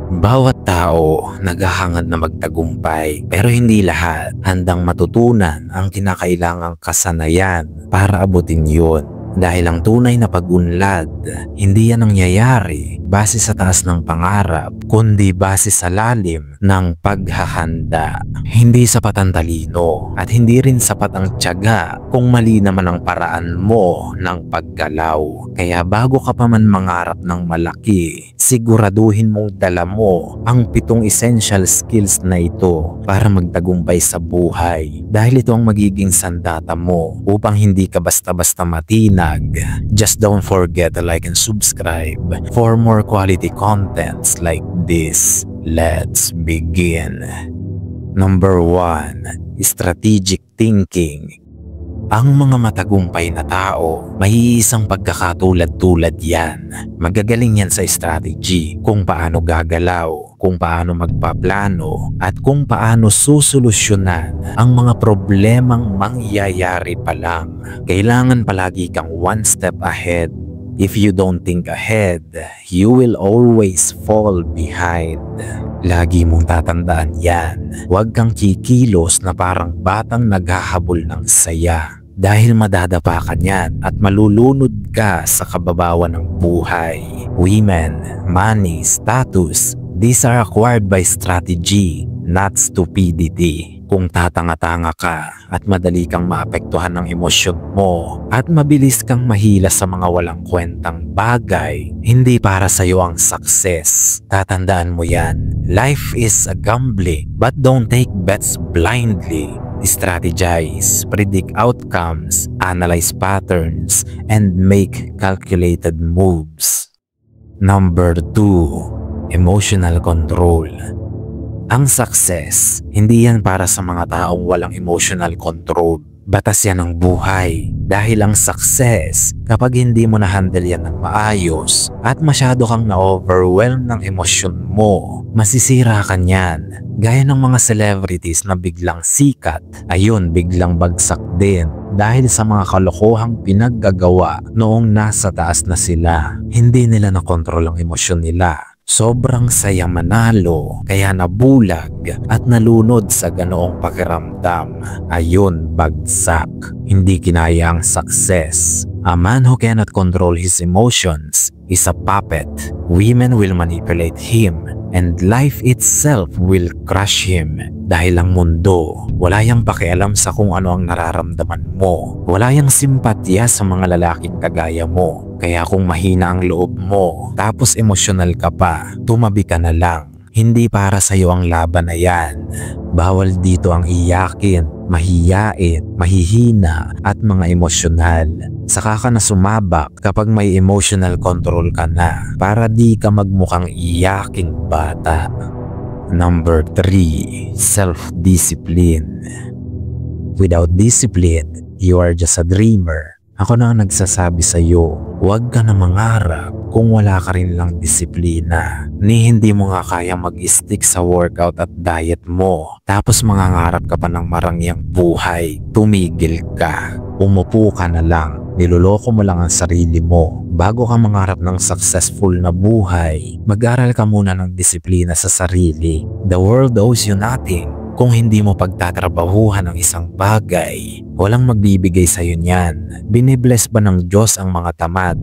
Bawat tao naghahangad na magtagumpay, pero hindi lahat handang matutunan ang kinakailangang kasanayan para abutin yun. Dahil ang tunay na pag-unlad, hindi yan nangyayari base sa taas ng pangarap, kundi base sa lalim ng paghahanda. Hindi sapat ang talino at hindi rin sapat ang tiyaga kung mali naman ang paraan mo ng paggalaw. Kaya bago ka pa man mangarap ng malaki, siguraduhin mong dala mo ang 7 essential skills na ito para magtagumpay sa buhay. Dahil ito ang magiging sandata mo upang hindi ka basta-basta matinag. Just don't forget to like and subscribe for more quality contents like this. Let's begin. Number 1. Strategic thinking. Ang mga matagumpay na tao, may isang pagkakatulad-tulad yan. Magagaling yan sa strategy, kung paano gagalaw, kung paano magpaplano, at kung paano susolusyonan ang mga problemang mangyayari pa lang. Kailangan palagi kang one step ahead. If you don't think ahead, you will always fall behind. Lagi mong tatandaan yan. Huwag kang kikilos na parang batang naghahabol ng saya. Dahil madadapa ka niyan at malulunod ka sa kababawan ng buhay. Women, money, status, these are acquired by strategy, not stupidity. Kung tatanga-tanga ka at madali kang maapektuhan ng emosyon mo at mabilis kang mahila sa mga walang kwentang bagay, hindi para sa iyo ang success. Tatandaan mo yan. Life is a gambling, but don't take bets blindly. Strategize, predict outcomes, analyze patterns, and make calculated moves. Number 2. Emotional control. Ang success, hindi yan para sa mga taong walang emotional control. Batas yan ng buhay. Dahil ang success, kapag hindi mo na-handle yan ng maayos at masyado kang na-overwhelm ng emosyon mo, masisira ka niyan. Gaya ng mga celebrities na biglang sikat, ayun, biglang bagsak din. Dahil sa mga kalokohang pinaggagawa noong nasa taas na sila, hindi nila nakontrol ang emosyon nila. Sobrang saya manalo, kaya nabulag at nalunod sa ganoong pakiramdam. Ayun, bagsak. Hindi kinaya ang success. A man who cannot control his emotions is a puppet. Women will manipulate him and life itself will crush him. Dahil ang mundo, wala yang pakialam sa kung ano ang nararamdaman mo. Wala yang simpatya sa mga lalaking kagaya mo. Kaya kung mahina ang loob mo, tapos emosyonal ka pa, tumabi ka na lang. Hindi para sa iyo ang laban na yan. Bawal dito ang iyakin, mahiyain, mahihina at mga emosyonal. Saka ka na sumabak kapag may emotional control ka na para di ka magmukhang iyaking bata. Number 3. Self-discipline. Without discipline, you are just a dreamer. Ako na ang nagsasabi sa iyo, huwag ka na mangarap kung wala ka rin lang disiplina. Ni hindi mo nga kaya mag-stick sa workout at diet mo. Tapos mangangarap ka pa ng marangyang buhay. Tumigil ka. Umupo ka na lang. Niloloko mo lang ang sarili mo. Bago ka mangarap ng successful na buhay, mag-aral ka muna ng disiplina sa sarili. The world owes you nothing. Kung hindi mo pagtatrabahuhan ang isang bagay, walang magbibigay sa iyo niyan. Binibless ba ng Diyos ang mga tamad?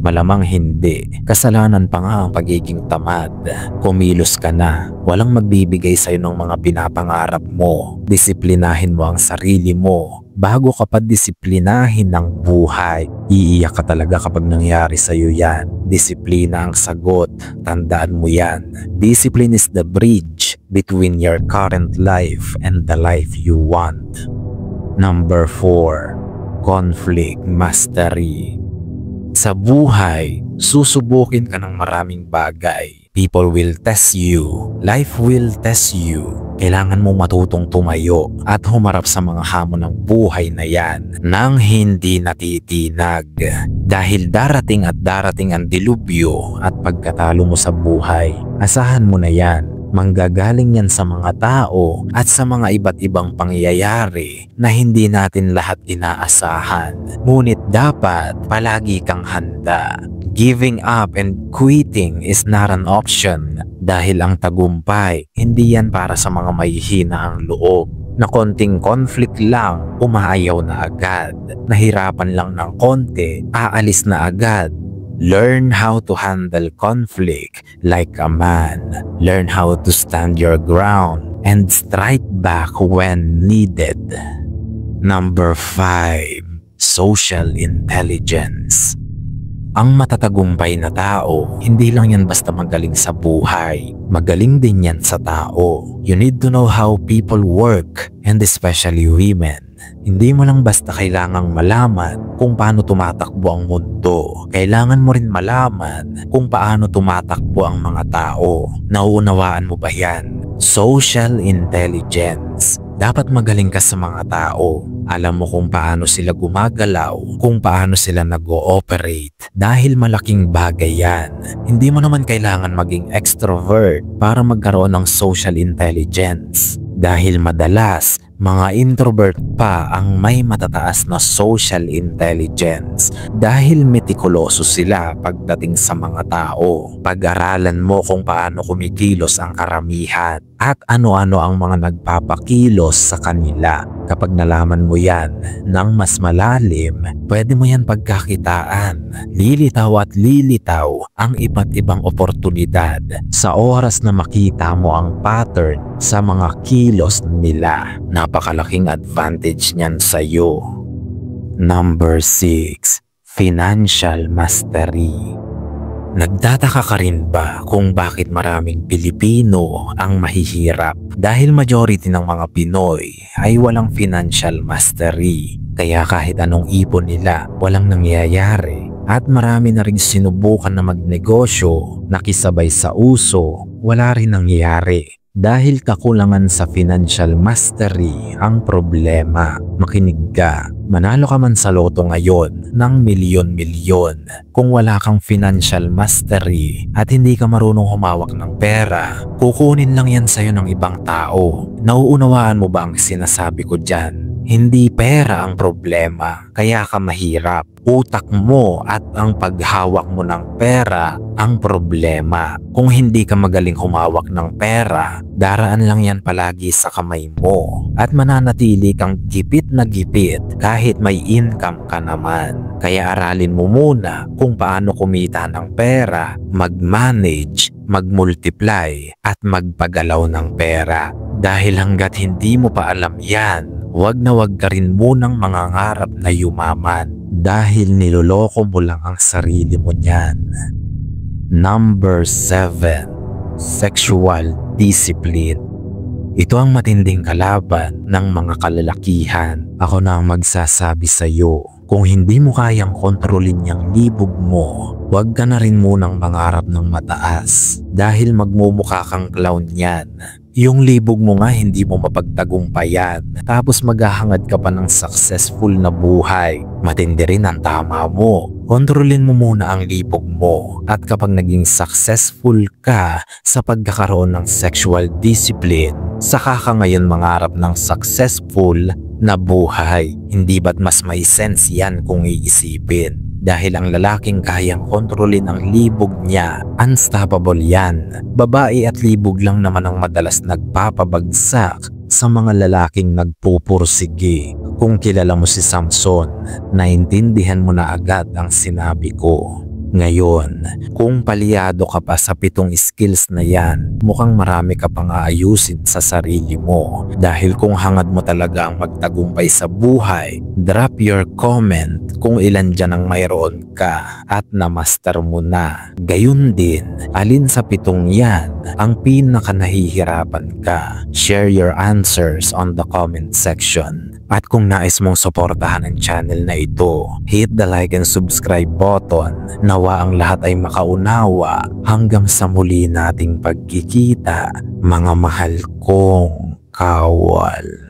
Malamang hindi. Kasalanan pa nga ang pagiging tamad. Kumilos ka na. Walang magbibigay sa iyo ng mga pinapangarap mo. Disiplinahin mo ang sarili mo. Bago ka pa disiplinahin ng buhay, iiyak ka talaga kapag nangyari sa iyo yan. Disiplina ang sagot. Tandaan mo yan. Discipline is the bridge between your current life and the life you want. Number 4. Conflict mastery. Sa buhay, susubukin ka ng maraming bagay. People will test you. Life will test you. Kailangan mo matutong tumayo at humarap sa mga hamon ng buhay na yan nang hindi natitinag. Dahil darating at darating ang dilubyo at pagkatalo mo sa buhay. Asahan mo na yan. Manggagaling yan sa mga tao at sa mga iba't ibang pangyayari na hindi natin lahat inaasahan. Ngunit dapat palagi kang handa. Giving up and quitting is not an option. Dahil ang tagumpay, hindi yan para sa mga mahihina ang loob. Na konting conflict lang, umaayaw na agad. Nahirapan lang ng konti, aalis na agad. Learn how to handle conflict like a man. Learn how to stand your ground and strike back when needed. Number 5. Social intelligence. Ang matatagumpay na tao, hindi lang yan basta magaling sa buhay. Magaling din yan sa tao. You need to know how people work, and especially women. Hindi mo lang basta kailangang malaman kung paano tumatakbo ang mundo. Kailangan mo rin malaman kung paano tumatakbo ang mga tao. Nauunawaan mo ba yan? Social intelligence. Dapat magaling ka sa mga tao. Alam mo kung paano sila gumagalaw, kung paano sila nag-ooperate. Dahil malaking bagay yan. Hindi mo naman kailangan maging extrovert para magkaroon ng social intelligence. Dahil madalas, mga introvert pa ang may matataas na social intelligence dahil metikuloso sila pagdating sa mga tao. Pag-aralan mo kung paano kumikilos ang karamihan at ano-ano ang mga nagpapakilos sa kanila. Kapag nalaman mo yan ng mas malalim, pwede mo yan pagkakitaan. Lilitaw at lilitaw ang iba't ibang oportunidad sa oras na makita mo ang pattern sa mga kilos nila. Napakalaking advantage niyan sa iyo. Number 6. Financial mastery. Nagtataka ka rin ba kung bakit maraming Pilipino ang mahihirap? Dahil majority ng mga Pinoy ay walang financial mastery. Kaya kahit anong ipon nila, walang nangyayari. At marami na rin sinubukan na magnegosyo, nakisabay sa uso, wala rin nangyayari. Dahil kakulangan sa financial mastery ang problema. Makinig ka, manalo ka man sa loto ngayon ng milyon-milyon. Kung wala kang financial mastery at hindi ka marunong humawak ng pera, kukunin lang yan sa'yo ng ibang tao. Nauunawaan mo ba ang sinasabi ko dyan? Hindi pera ang problema, kaya ka mahirap. Utak mo at ang paghawak mo ng pera ang problema. Kung hindi ka magaling humawak ng pera, daraan lang yan palagi sa kamay mo. At mananatili kang gipit na gipit kahit may income ka naman. Kaya aralin mo muna kung paano kumita ng pera, mag-manage, mag-multiply at magpagalaw ng pera. Dahil hanggat hindi mo pa alam yan, wag na wag ka rin munang mangangarap na yumaman dahil niloloko mo lang ang sarili mo niyan. Number 7. Sexual discipline. Ito ang matinding kalaban ng mga kalalakihan. Ako na ang magsasabi sa iyo, kung hindi mo kayang kontrolin yung libog mo, huwag ka na rin munang mangarap ng mataas dahil magmumukha kang clown yan. Yung libog mo nga hindi mo mapagtagumpayan, tapos maghahangad ka pa ng successful na buhay. Matindi rin ang tama mo. Kontrolin mo muna ang libog mo at kapag naging successful ka sa pagkakaroon ng sexual discipline, saka ka ngayon mangarap ng successful na buhay. Hindi ba't mas may sense yan kung iisipin? Dahil ang lalaking kayang kontrolin ang libog niya, unstoppable yan. Babae at libog lang naman ang madalas nagpapabagsak sa mga lalaking nagpupursige. Kung kilala mo si Samson, naintindihan mo na agad ang sinabi ko. Ngayon, kung paliyado ka pa sa 7 skills na yan, mukhang marami ka pang aayusin sa sarili mo. Dahil kung hangad mo talaga ang magtagumpay sa buhay, drop your comment kung ilan dyan ang mayroon ka at na-master mo na. Gayun din, alin sa 7 yan ang pinaka nahihirapan ka? Share your answers on the comment section. At kung nais mong suportahan ang channel na ito, hit the like and subscribe button. Nawa ang lahat ay makaunawa. Hanggang sa muli nating pagkikita, mga mahal kong kawal.